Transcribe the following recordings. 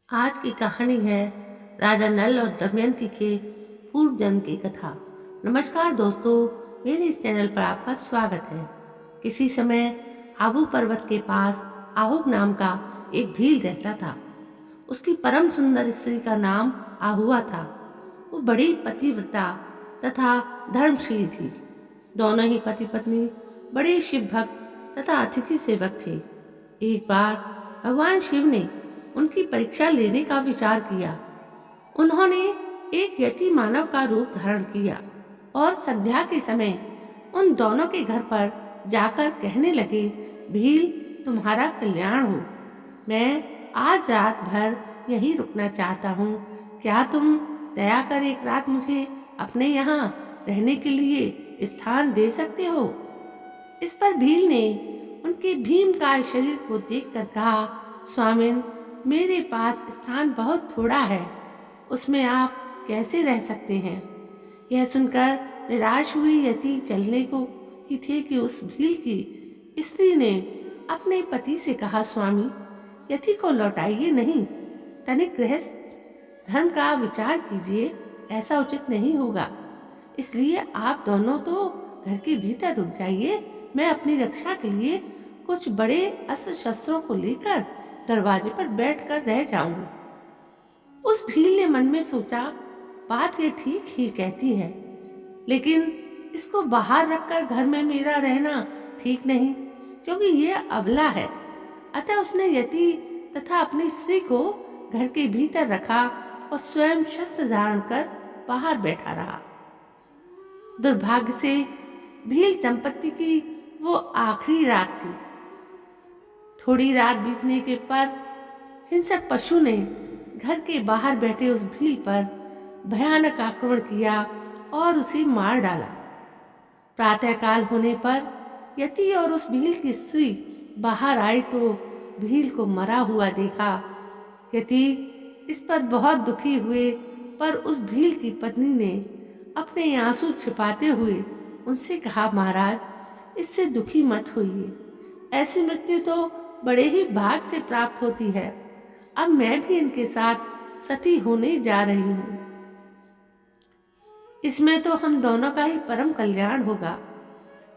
आज की कहानी है राजा नल और दमयंती के पूर्व जन्म की कथा। नमस्कार दोस्तों, मेरे इस चैनल पर आपका स्वागत है। किसी समय आबू पर्वत के पास आहुक नाम का एक भील रहता था। उसकी परम सुंदर स्त्री का नाम आहुआ था। वो बड़ी पतिव्रता तथा धर्मशील थी। दोनों ही पति पत्नी बड़े शिव भक्त तथा अतिथि सेवक थे। एक बार भगवान शिव ने उनकी परीक्षा लेने का विचार किया। उन्होंने एक यति मानव का रूप धारण किया और संध्या के समय उन दोनों के घर पर जाकर कहने लगे, भील, तुम्हारा कल्याण हो। मैं आज रात भर यहीं रुकना चाहता हूँ। क्या तुम दया कर एक रात मुझे अपने यहाँ रहने के लिए स्थान दे सकते हो? इस पर भील ने उनके भीमकाय शरीर को देखकर कहा, स्वामिन, मेरे पास स्थान बहुत थोड़ा है, उसमें आप कैसे रह सकते हैं? यह सुनकर निराश हुई यति चलने को ही थे कि उस भील की स्त्री ने अपने पति से कहा, स्वामी, यति को लौटाइए नहीं, तनिक गृहस्थ धर्म का विचार कीजिए, ऐसा उचित नहीं होगा। इसलिए आप दोनों तो घर के भीतर रुक जाइए, मैं अपनी रक्षा के लिए कुछ बड़े अस्त्र शस्त्रों को लेकर दरवाजे पर बैठकर रह जाऊंगी। उस भील ने मन में सोचा, बात ये ठीक ही कहती है, लेकिन इसको बाहर रखकर घर में मेरा रहना ठीक नहीं, क्योंकि ये अबला है। अतः उसने यति तथा अपनी स्त्री को घर के भीतर रखा और स्वयं शस्त्र धारण कर बाहर बैठा रहा। दुर्भाग्य से भील दंपत्ति की वो आखिरी रात थी। थोड़ी रात बीतने के पर हिंसक पशु ने घर के बाहर बैठे उस भील पर भयानक आक्रमण किया और उसे मार डाला। प्रातःकाल होने पर यति और उस भील की स्त्री बाहर आए तो भील को मरा हुआ देखा। यति इस पर बहुत दुखी हुए, पर उस भील की पत्नी ने अपने आंसू छिपाते हुए उनसे कहा, महाराज, इससे दुखी मत होइए, ऐसी मृत्यु तो बड़े ही भाग से प्राप्त होती है। अब मैं भी इनके साथ सती होने जा रही हूँ। इसमें तो हम दोनों का ही परम कल्याण होगा।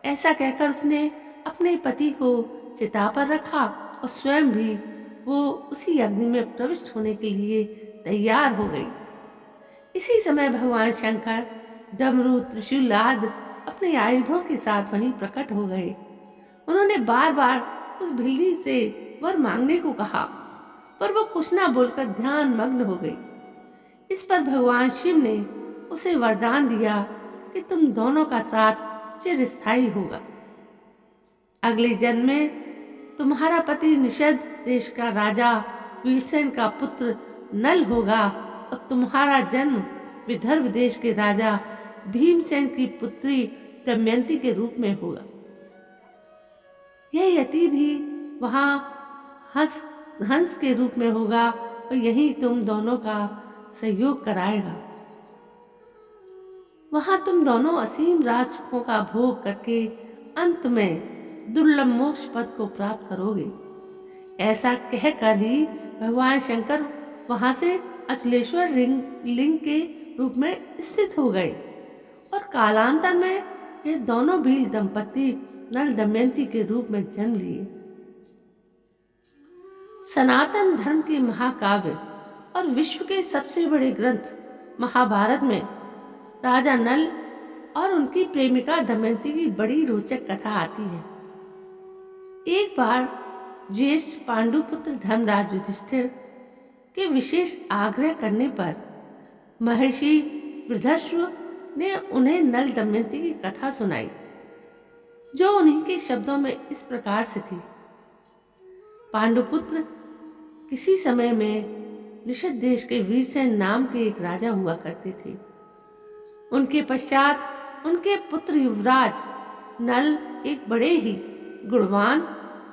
ऐसा कहकर उसने अपने पति को चिता पर रखा और स्वयं भी वो उसी अग्नि में प्रविष्ट होने के लिए तैयार हो गई। इसी समय भगवान शंकर डमरू, त्रिशूल आदि अपने आयुधों के साथ वहीं प्रकट हो गए। उन्होंने बार बार उस भीली से वर मांगने को कहा, पर वो कुछ ना बोलकर ध्यान मग्न हो गई। इस पर भगवान शिव ने उसे वरदान दिया कि तुम दोनों का साथ चिरस्थायी होगा। अगले जन्म में तुम्हारा पति निषद देश का राजा वीरसेन का पुत्र नल होगा और तुम्हारा जन्म विदर्भ देश के राजा भीमसेन की पुत्री दमयंती के रूप में होगा। यह यति भी वहाँ हंस के रूप में होगा और यही तुम दोनों का सहयोग कराएगा। वहाँ तुम दोनों असीम राज सुखों का भोग करके अंत में दुर्लभ मोक्ष पद को प्राप्त करोगे। ऐसा कहकर ही भगवान शंकर वहाँ से अचलेश्वर लिंग के रूप में स्थित हो गए और कालांतर में ये दोनों भील दंपत्ति नल दमयंती के रूप में जन्म लिए। सनातन धर्म के महाकाव्य और विश्व के सबसे बड़े ग्रंथ महाभारत में राजा नल और उनकी प्रेमिका दमयंती की बड़ी रोचक कथा आती है। एक बार ज्येष्ठ पांडुपुत्र धर्मराज युधिष्ठिर के विशेष आग्रह करने पर महर्षि वृद्धश्व ने उन्हें नल दमयंती की कथा सुनाई, जो उन्हीं के शब्दों में इस प्रकार से थी। पांडुपुत्र किसी समय में निषद देश के वीरसेन नाम के एक राजा हुआ करते थे। उनके पश्चात उनके पुत्र युवराज नल एक बड़े ही गुणवान,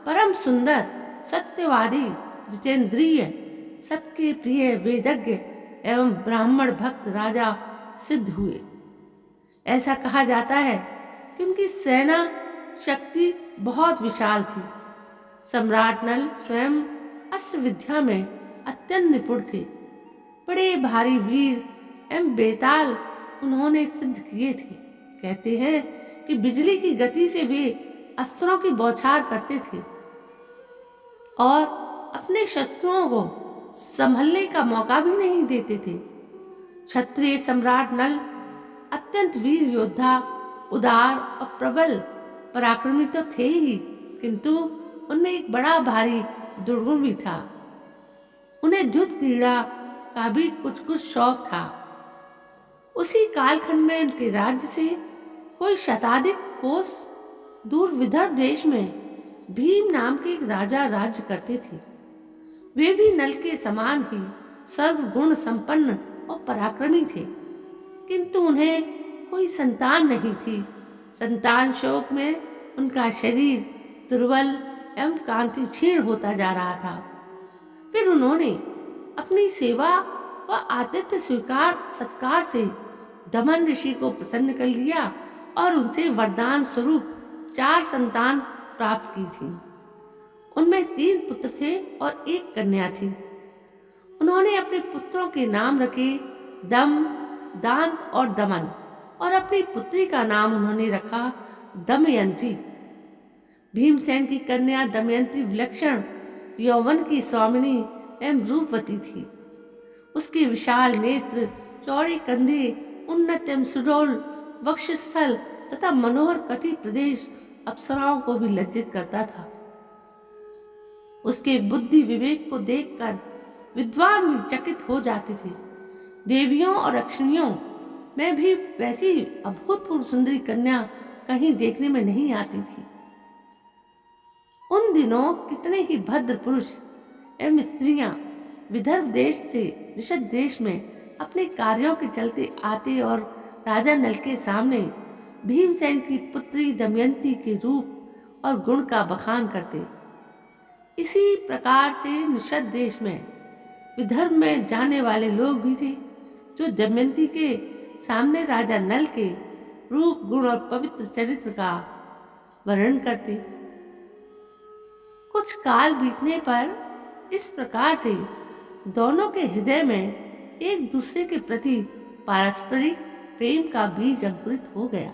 परम सुंदर, सत्यवादी, जितेंद्रिय, सबके प्रिय, वेदज्ञ एवं ब्राह्मण भक्त राजा सिद्ध हुए। ऐसा कहा जाता है कि उनकी सेना शक्ति बहुत विशाल थी। सम्राट नल स्वयं अस्त्र विद्या में अत्यंत निपुण थे। बड़े भारी वीर एवं बेताल उन्होंने सिद्ध किए थे। कहते हैं कि बिजली की गति से वे अस्त्रों की बौछार करते थे और अपने शत्रुओं को संभलने का मौका भी नहीं देते थे। क्षत्रिय सम्राट नल अत्यंत वीर योद्धा, उदार और प्रबल पराक्रमी तो थे ही, किंतु उनमें एक बड़ा भारी दुर्गुण भी था। उन्हें युद्ध क्रीड़ा का भी कुछ शौक था। उसी कालखंड में उनके राज्य से कोई शताधिक कोस दूर विदर्भ देश में भीम नाम के एक राजा राज्य करते थे। वे भी नल के समान ही सर्वगुण संपन्न और पराक्रमी थे, किंतु उन्हें कोई संतान नहीं थी। संतान शोक में उनका शरीर दुर्बल एवं कांति क्षीण होता जा रहा था। फिर उन्होंने अपनी सेवा व आतिथ्य स्वीकार सत्कार से दमन ऋषि को प्रसन्न कर लिया और उनसे वरदान स्वरूप 4 संतान प्राप्त की थी। उनमें 3 पुत्र थे और 1 कन्या थी। उन्होंने अपने पुत्रों के नाम रखे दम, दांत और दमन, और अपनी पुत्री का नाम उन्होंने रखा दमयंती। भीमसेन की कन्या दमयंती विलक्षण यौवन की स्वामिनी एवं रूपवती थी। उसके विशाल नेत्र, चौड़े कंधे, उन्नत एवं सुडौल वक्षस्थल तथा मनोहर कटी प्रदेश अप्सराओं को भी लज्जित करता था। उसके बुद्धि विवेक को देखकर विद्वान भी चकित हो जाते थे। देवियों और अक्षिणियों में भी वैसी अभूतपूर्व सुंदरी कन्या कहीं देखने में नहीं आती थी। उन दिनों कितने ही भद्र पुरुष एवं स्त्रियां विदर्भ देश से निषद देश में अपने कार्यों के चलते आते और राजा नल के सामने भीमसेन की पुत्री दमयंती के रूप और गुण का बखान करते। इसी प्रकार से निषद देश में विदर्भ में जाने वाले लोग भी थे, जो दमयंती के सामने राजा नल के रूप, गुण और पवित्र चरित्र का वर्णन करते। कुछ काल बीतने पर इस प्रकार से दोनों के हृदय में एक दूसरे के प्रति पारस्परिक प्रेम का बीज अंकुरित हो गया।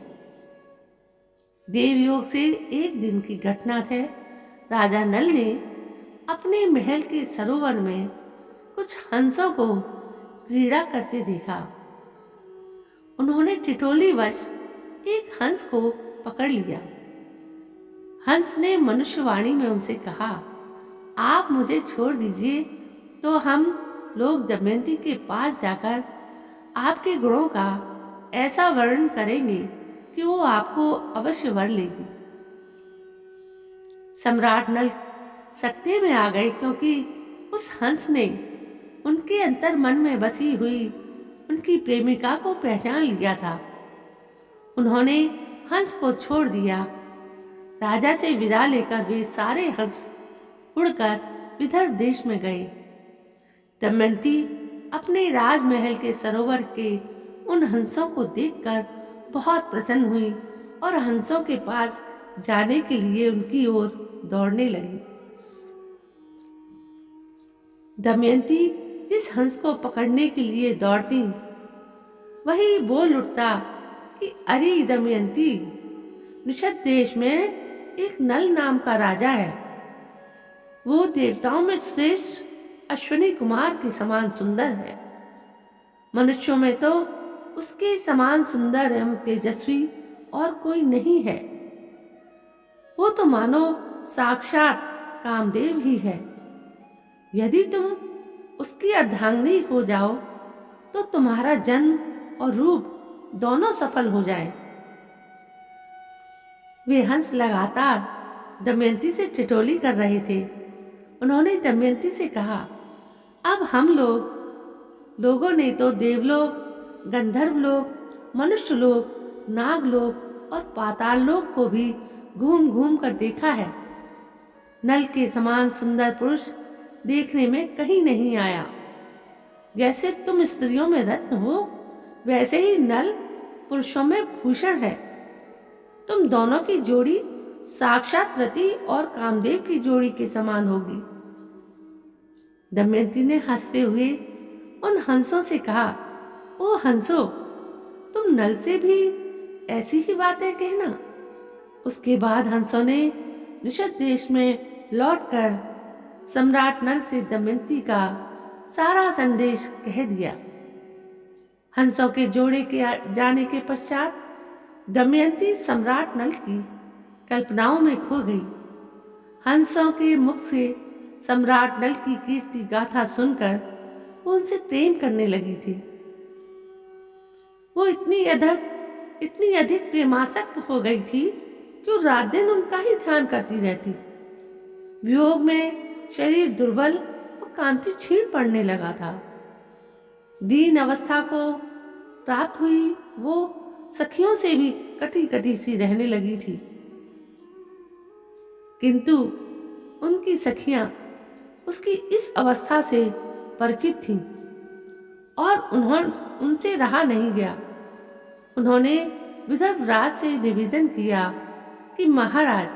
देवयोग से एक दिन की घटना है। राजा नल ने अपने महल के सरोवर में कुछ हंसों को क्रीड़ा करते देखा। उन्होंने ठिठोलीवश एक हंस को पकड़ लिया। हंस ने मनुष्यवाणी में उनसे कहा, आप मुझे छोड़ दीजिए तो हम लोग दमयंती के पास जाकर आपके गुणों का ऐसा वर्णन करेंगे कि वो आपको अवश्य वर लेगी। सम्राट नल सकते में आ गए, क्योंकि उस हंस ने उनके अंतर मन में बसी हुई उनकी प्रेमिका को पहचान लिया था। उन्होंने हंस को छोड़ दिया। राजा से विदा लेकर वे सारे हंस उड़कर विदर्भ देश में गए। दमयंती अपने राजमहल के सरोवर के उन हंसों को देखकर बहुत प्रसन्न हुई और हंसों के पास जाने के लिए उनकी ओर दौड़ने लगी। दमयंती जिस हंस को पकड़ने के लिए दौड़ती, वही बोल उठता कि अरे दमयंती, निषद देश में एक नल नाम का राजा है। वो देवताओं में श्रेष्ठ अश्विनी कुमार के समान सुंदर है। मनुष्यों में तो उसके समान सुंदर एवं तेजस्वी और कोई नहीं है। वो तो मानो साक्षात कामदेव ही है। यदि तुम उसकी अर्धांगिनी हो जाओ तो तुम्हारा जन्म और रूप दोनों सफल हो जाए। वे हंस लगातार दमयंती से ठिठोली कर रहे थे। उन्होंने दमयंती से कहा, अब हम लोगों ने तो देवलोक, गंधर्व लोक, मनुष्य लोक, नाग लोक और पाताल लोक को भी घूम घूम कर देखा है। नल के समान सुंदर पुरुष देखने में कहीं नहीं आया। जैसे तुम स्त्रियों में रत्न हो, वैसे ही नल पुरुषों में भूषण है। तुम दोनों की जोड़ी साक्षात रति और कामदेव की जोड़ी के समान होगी। दमयंती ने हंसते हुए उन हंसों से कहा, ओ हंसो, तुम नल से भी ऐसी ही बातें कहना। उसके बाद हंसों ने निषद देश में लौटकर सम्राट नल से दमयंती का सारा संदेश कह दिया। हंसों के जोड़े के जाने के पश्चात दमयंती सम्राट नल की कल्पनाओं में खो गई। हंसों के मुख से सम्राट नल की कीर्ति गाथा सुनकर वो उनसे प्रेम करने लगी थी। वो इतनी अधिक प्रेमासक्त हो गई थी कि वो रात दिन उनका ही ध्यान करती रहती। वियोग में शरीर दुर्बल और कांति क्षीण पड़ने लगा था। दीन अवस्था को प्राप्त हुई वो सखियों से भी कटी कटी सी रहने लगी थी, किंतु उनकी सखियां उसकी इस अवस्था से परिचित थीं और उनसे रहा नहीं गया। उन्होंने विदर्भ राज से निवेदन किया कि महाराज,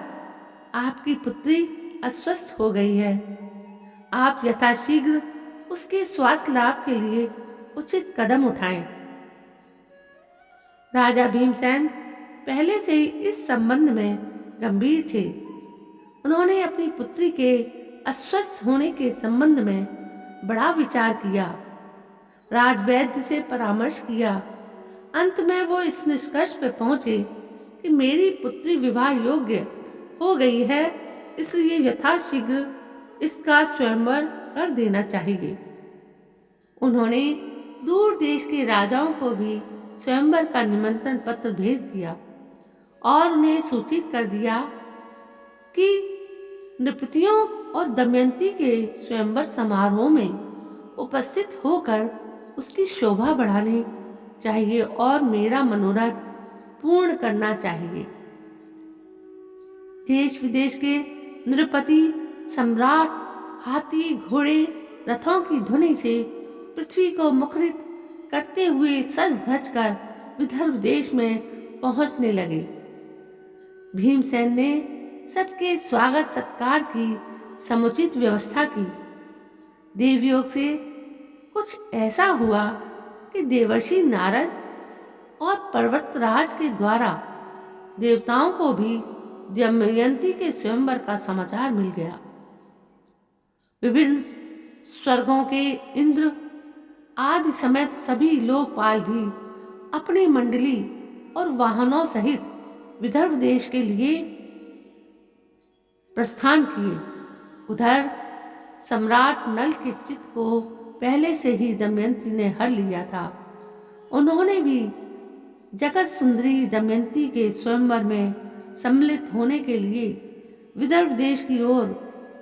आपकी पुत्री अस्वस्थ हो गई है, आप यथाशीघ्र उसके स्वास्थ्य लाभ के लिए उचित कदम उठाएं। राजा भीमसेन पहले से ही इस संबंध में गंभीर थे। उन्होंने अपनी पुत्री के अस्वस्थ होने के संबंध में बड़ा विचार किया, राजवैद्य से परामर्श किया। अंत में वो इस निष्कर्ष पर पहुंचे कि मेरी पुत्री विवाह योग्य हो गई है, इसलिए यथाशीघ्र इसका स्वयंवर कर देना चाहिए। उन्होंने दूर देश के राजाओं को भी स्वयंवर का निमंत्रण पत्र भेज दिया और उन्हें सूचित कर दिया कि नृपतियों और दमयंती के स्वयंवर समारोह में उपस्थित होकर उसकी शोभा बढ़ानी चाहिए और मेरा मनोरथ पूर्ण करना चाहिए। देश विदेश के नृपति सम्राट हाथी घोड़े रथों की ध्वनि से पृथ्वी को मुखरित करते हुए सज धज कर विदर्भ देश में पहुंचने लगे। भीमसेन ने सबके स्वागत सत्कार की समुचित व्यवस्था की। देवयोग से कुछ ऐसा हुआ कि देवर्षि नारद और पर्वतराज के द्वारा देवताओं को भी दमयंती के स्वयंवर का समाचार मिल गया। विभिन्न स्वर्गों के इंद्र आदि समेत सभी लोकपाल भी अपनी मंडली और वाहनों सहित विदर्भ देश के लिए प्रस्थान किए। उधर सम्राट नल के चित्त को पहले से ही दमयंती ने हर लिया था। उन्होंने भी जगत सुंदरी दमयंती के स्वयंवर में सम्मिलित होने के लिए विदर्भ देश की ओर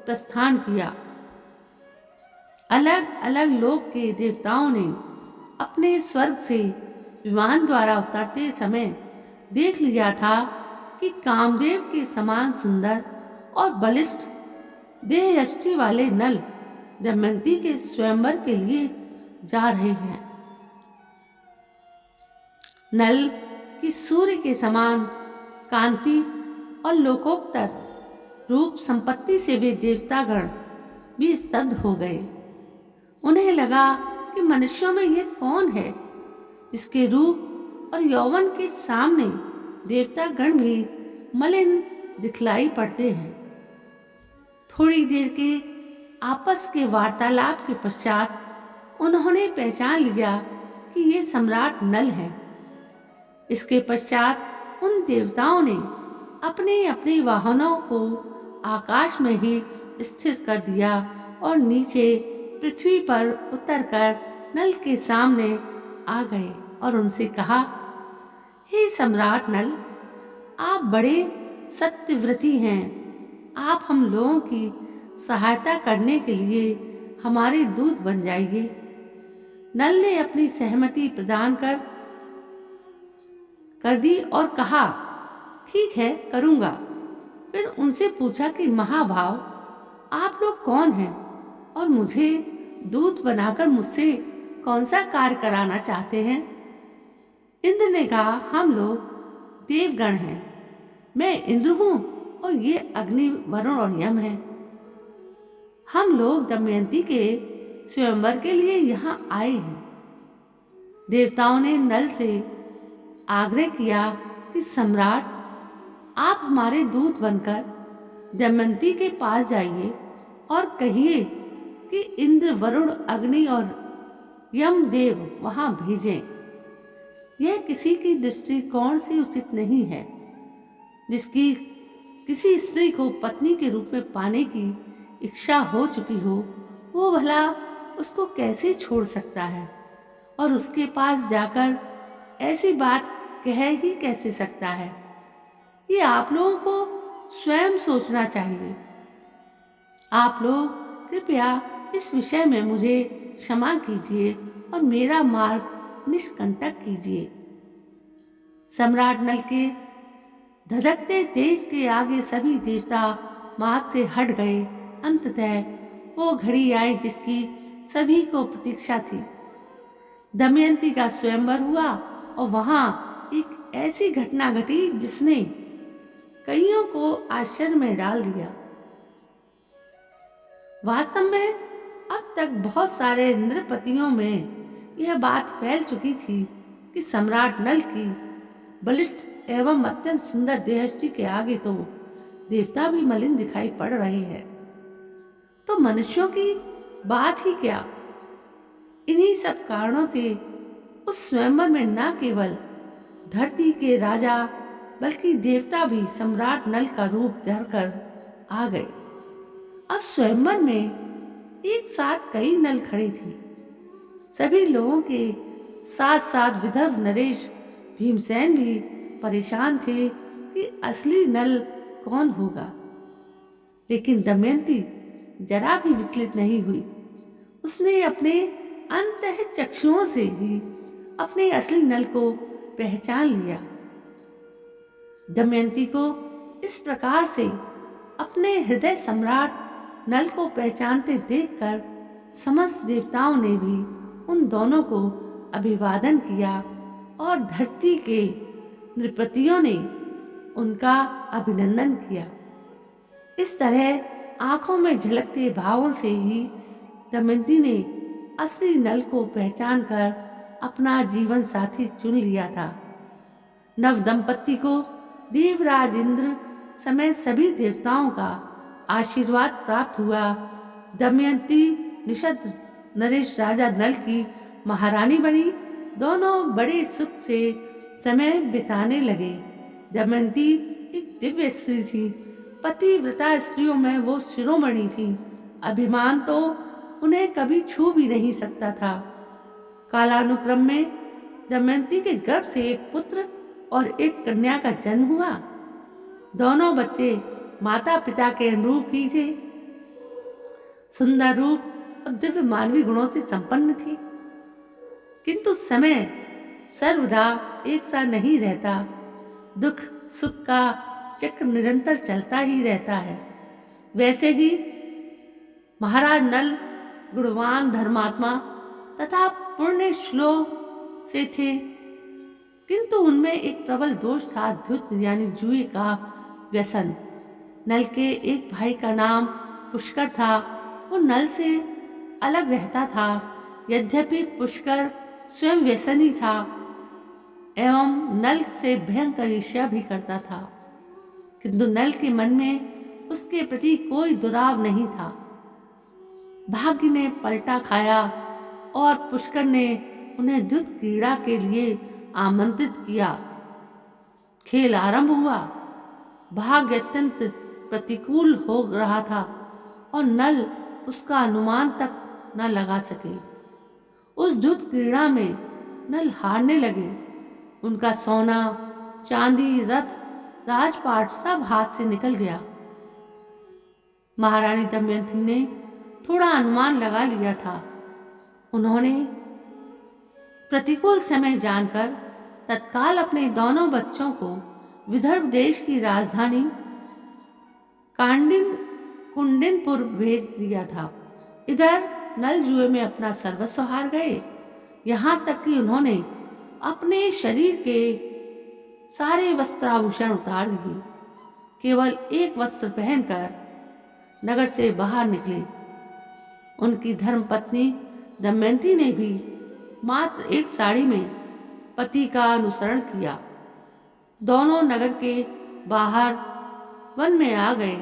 प्रस्थान किया। अलग अलग लोक के देवताओं ने अपने स्वर्ग से विमान द्वारा उतरते समय देख लिया था कि कामदेव के समान सुंदर और बलिष्ठ देह यष्टि वाले नल दमयंती के स्वयंवर के लिए जा रहे हैं। नल की सूर्य के समान कांति और लोकोत्तर रूप संपत्ति से वे देवतागण भी स्तब्ध हो गए। उन्हें लगा कि मनुष्यों में यह कौन है जिसके रूप और यौवन के सामने देवतागण भी मलिन दिखलाई पड़ते हैं। थोड़ी देर के आपस के वार्तालाप के पश्चात उन्होंने पहचान लिया कि ये सम्राट नल है। इसके पश्चात उन देवताओं ने अपने अपने वाहनों को आकाश में ही स्थिर कर दिया और नीचे पृथ्वी पर उतरकर नल के सामने आ गए और उनसे कहा, हे सम्राट नल, आप बड़े सत्यव्रती हैं। आप हम लोगों की सहायता करने के लिए हमारे दूत बन जाइए। नल ने अपनी सहमति प्रदान कर दी और कहा, ठीक है, करूँगा। फिर उनसे पूछा कि महाभाव, आप लोग कौन हैं और मुझे दूत बनाकर मुझसे कौन सा कार्य कराना चाहते हैं? इंद्र ने कहा, हम लोग देवगण हैं। मैं इंद्र हूँ और ये अग्नि, वरुण और यम हैं। हम लोग दमयंती के स्वयंवर के लिए यहाँ आए हैं। देवताओं ने नल से आग्रह किया कि सम्राट, आप हमारे दूत बनकर दमयंती के पास जाइए और कहिए कि इंद्र, वरुण, अग्नि और यमदेव वहां भेजें। यह किसी की दृष्टिकोण से उचित नहीं है। जिसकी किसी स्त्री को पत्नी के रूप में पाने की इच्छा हो चुकी हो, वो भला उसको कैसे छोड़ सकता है और उसके पास जाकर ऐसी बात कह ही कैसे सकता है। ये आप लोगों को स्वयं सोचना चाहिए। आप लोग कृपया इस विषय में मुझे क्षमा कीजिए और मेरा मार्ग निष्कंटक कीजिए। सम्राट नल के धधकते तेज के आगे सभी देवता मार्ग से हट गए। अंततः वो घड़ी आई जिसकी सभी को प्रतीक्षा थी। दमयंती का स्वयंवर हुआ और वहां एक ऐसी घटना घटी जिसने कईयों को आश्चर्य में डाल दिया। वास्तव में अब तक बहुत सारे नृपतियों में यह बात फैल चुकी थी कि सम्राट नल की बलिष्ठ एवं अत्यंत सुंदर देहष्टि के आगे तो देवता भी मलिन दिखाई पड़ रहे हैं, तो मनुष्यों की बात ही क्या। इन्हीं सब कारणों से उस स्वयंवर में न केवल धरती के राजा बल्कि देवता भी सम्राट नल का रूप धरकर आ गए। अब स्वयंवर में एक साथ कई नल खड़े थे। सभी लोगों के साथ साथ विदर्भ नरेश भीमसेन भी परेशान थे कि असली नल कौन होगा। लेकिन दमयंती जरा भी विचलित नहीं हुई। उसने अपने अंतःचक्षुओं से ही अपने असली नल को पहचान लिया। दमयंती को इस प्रकार से अपने हृदय सम्राट नल को पहचानते देखकर समस्त देवताओं ने भी उन दोनों को अभिवादन किया और धरती के नृपतियों ने उनका अभिनंदन किया। इस तरह आंखों में झलकते भावों से ही दमयंती ने असली नल को पहचान कर अपना जीवन साथी चुन लिया था। नव दंपत्ति को देवराज इंद्र समेत सभी देवताओं का आशीर्वाद प्राप्त हुआ। दमयंती निषद नरेश राजा नल की महारानी बनी। दोनों बड़े सुख से समय बिताने लगे। दमयंती एक दिव्य स्त्री थी। पतिव्रता स्त्रियों में वो शिरोमणि थी। अभिमान तो उन्हें कभी छू भी नहीं सकता था। कालानुक्रम में दमयंती के गर्भ से एक पुत्र और एक कन्या का जन्म हुआ। दोनों बच्चे माता पिता के अनुरूप ही थे। सुंदर रूप और दिव्य मानवीय गुणों से संपन्न थी। किंतु समय सर्वदा एक सा नहीं रहता। दुख सुख का चक्र निरंतर चलता ही रहता है। वैसे ही महाराज नल गुणवान, धर्मात्मा तथा पुण्य श्लोक से थे, किंतु उनमें एक प्रबल दोष था, धुत यानी जुए का व्यसन। नल के एक भाई का नाम पुष्कर था। वो नल से अलग रहता था। यद्यपि पुष्कर स्वयं व्यसनी था एवं नल से भयंकर ईर्ष्या भी करता था, किंतु नल के मन में उसके प्रति कोई दुराव नहीं था। भाग्य ने पलटा खाया और पुष्कर ने उन्हें द्युत क्रीड़ा के लिए आमंत्रित किया। खेल आरंभ हुआ। भाग्य अत्यंत प्रतिकूल हो रहा था और नल उसका अनुमान तक न लगा सके। उस द्युत क्रीड़ा में नल हारने लगे। उनका सोना, चांदी, रथ, राजपाट सब हाथ से निकल गया। महारानी दमयंती ने थोड़ा अनुमान लगा लिया था। उन्होंने प्रतिकूल समय जानकर तत्काल अपने दोनों बच्चों को विदर्भ देश की राजधानी कुंडिनपुर भेज दिया था। इधर नल जुए में अपना सर्वस्व हार गए। यहाँ तक कि उन्होंने अपने शरीर के सारे वस्त्राभूषण उतार दिए। केवल एक वस्त्र पहनकर नगर से बाहर निकले। उनकी धर्मपत्नी दमयंती ने भी मात्र एक साड़ी में पति का अनुसरण किया। दोनों नगर के बाहर वन में आ गए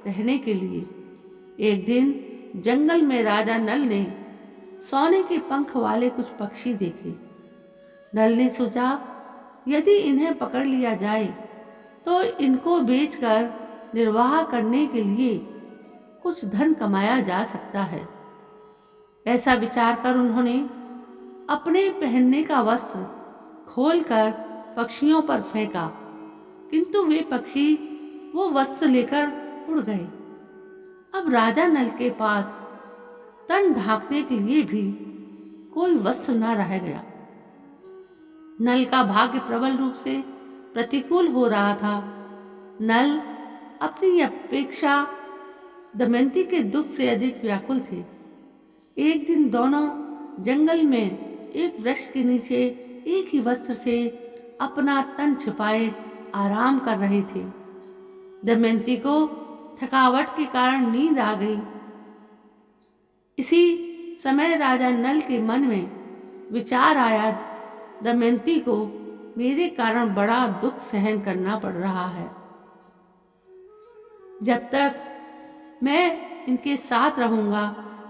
रहने के लिए। एक दिन जंगल में राजा नल ने सोने के पंख वाले कुछ पक्षी देखे। नल ने सोचा, यदि इन्हें पकड़ लिया जाए तो इनको बेचकर निर्वाह करने के लिए कुछ धन कमाया जा सकता है। ऐसा विचार कर उन्होंने अपने पहनने का वस्त्र खोलकर पक्षियों पर फेंका, किंतु वे पक्षी वो वस्त्र लेकर उड़ गए। अब राजा नल के पास तन ढांकने के लिए भी कोई वस्त्र न रह गया। नल का भाग्य प्रबल रूप से प्रतिकूल हो रहा था। नल अपनी अपेक्षा दमयंती के दुख से अधिक व्याकुल थे। एक दिन दोनों जंगल में एक वृक्ष के नीचे एक ही वस्त्र से अपना तन छिपाए आराम कर रहे थे। दमयंती को थकावट के कारण नींद आ गई। इसी समय राजा नल के मन में विचार आया, दमयंती को मेरे कारण बड़ा दुख सहन करना पड़ रहा है। जब तक मैं इनके साथ रहूंगा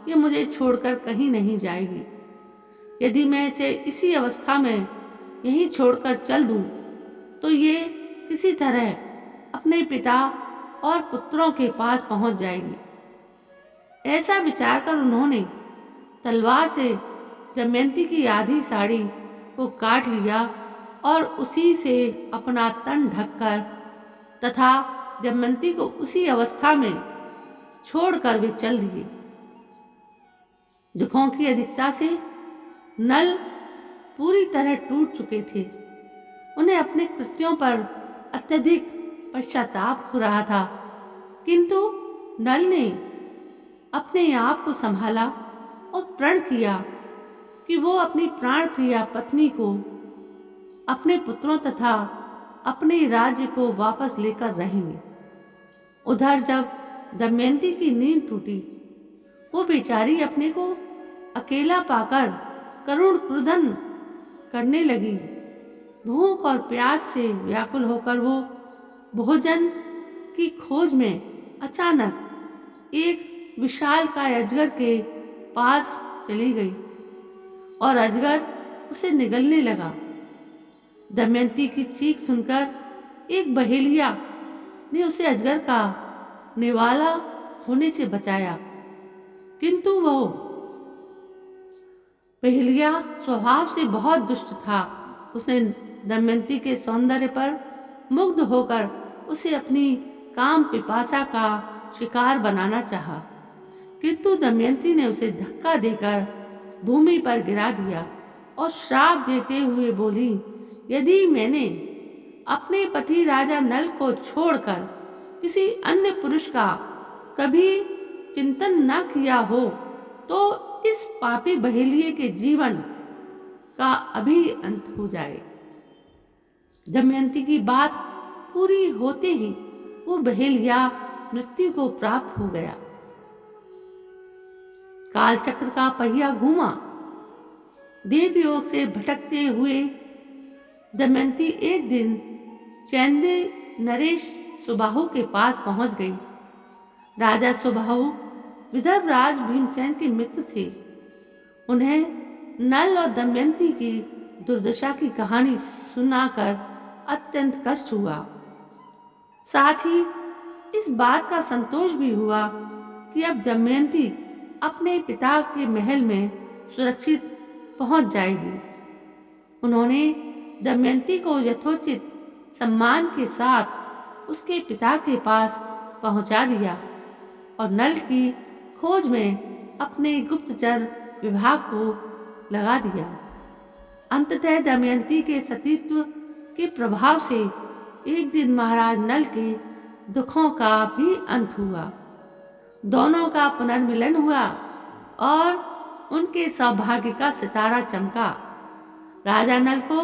ये मुझे छोड़कर कहीं नहीं जाएगी। यदि मैं इसे इसी अवस्था में यहीं छोड़कर चल दूं तो ये किसी तरह अपने पिता और पुत्रों के पास पहुंच जाएगी। ऐसा विचार कर उन्होंने तलवार से दमयंती की आधी साड़ी को काट लिया और उसी से अपना तन ढककर तथा दमयंती को उसी अवस्था में छोड़कर वे चल दिए। दुखों की अधिकता से नल पूरी तरह टूट चुके थे। उन्हें अपने कृत्यों पर अत्यधिक पश्चाताप हो रहा था, किंतु नल ने अपने आप को संभाला और प्रण किया कि वो अपनी प्राण प्रिया पत्नी को, अपने पुत्रों तथा अपने राज्य को वापस लेकर रहेंगे। उधर जब दमयंती की नींद टूटी, वो बेचारी अपने को अकेला पाकर करुण क्रुधन करने लगी। भूख और प्यास से व्याकुल होकर वो भोजन की खोज में अचानक एक विशालकाय अजगर के पास चली गई और अजगर उसे निगलने लगा। दमयंती की चीख सुनकर एक बहेलिया ने उसे अजगर का निवाला होने से बचाया, किंतु वो बहेलिया स्वभाव से बहुत दुष्ट था। उसने दमयंती के सौंदर्य पर मुग्ध होकर उसे अपनी काम पिपासा का शिकार बनाना चाहा, किंतु दमयंती ने उसे धक्का देकर भूमि पर गिरा दिया और श्राप देते हुए बोली, यदि मैंने अपने पति राजा नल को छोड़कर किसी अन्य पुरुष का कभी चिंतन न किया हो तो इस पापी बहेलिये के जीवन का अभी अंत हो जाए। दमयंती की बात पूरी होते ही वो बहेलिया मृत्यु को प्राप्त हो गया। कालचक्र का पहिया घूमा। देवयोग से भटकते हुए दमयंती एक दिन चैंदे नरेश सुबाहु के पास पहुंच गई। राजा सुबाहु विदर्भ राज भीमसेन के मित्र थे। उन्हें नल और दमयंती की दुर्दशा की कहानी सुनाकर अत्यंत कष्ट हुआ। साथ ही इस बात का संतोष भी हुआ कि अब दमयंती अपने पिता के महल में सुरक्षित पहुंच जाएगी। उन्होंने दमयंती को यथोचित सम्मान के साथ उसके पिता के पास पहुंचा दिया और नल की खोज में अपने गुप्तचर विभाग को लगा दिया। अंततः दमयंती के सतीत्व के प्रभाव से एक दिन महाराज नल के दुखों का भी अंत हुआ। दोनों का पुनर्मिलन हुआ और उनके सौभाग्य का सितारा चमका। राजा नल को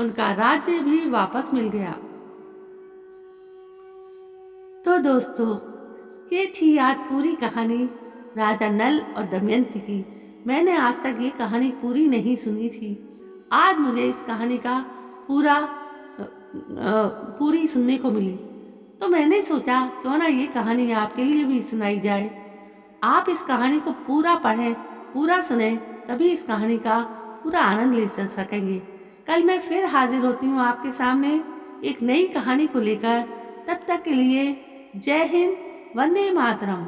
उनका राज्य भी वापस मिल गया। तो दोस्तों, ये थी आज पूरी कहानी राजा नल और दमयंती की। मैंने आज तक ये कहानी पूरी नहीं सुनी थी। आज मुझे इस कहानी का पूरी सुनने को मिली, तो मैंने सोचा क्यों ना ये कहानी आपके लिए भी सुनाई जाए। आप इस कहानी को पूरा पढ़ें, पूरा सुने, तभी इस कहानी का पूरा आनंद ले सकेंगे। कल मैं फिर हाजिर होती हूँ आपके सामने एक नई कहानी को लेकर। तब तक के लिए जय हिंद, वंदे मातरम।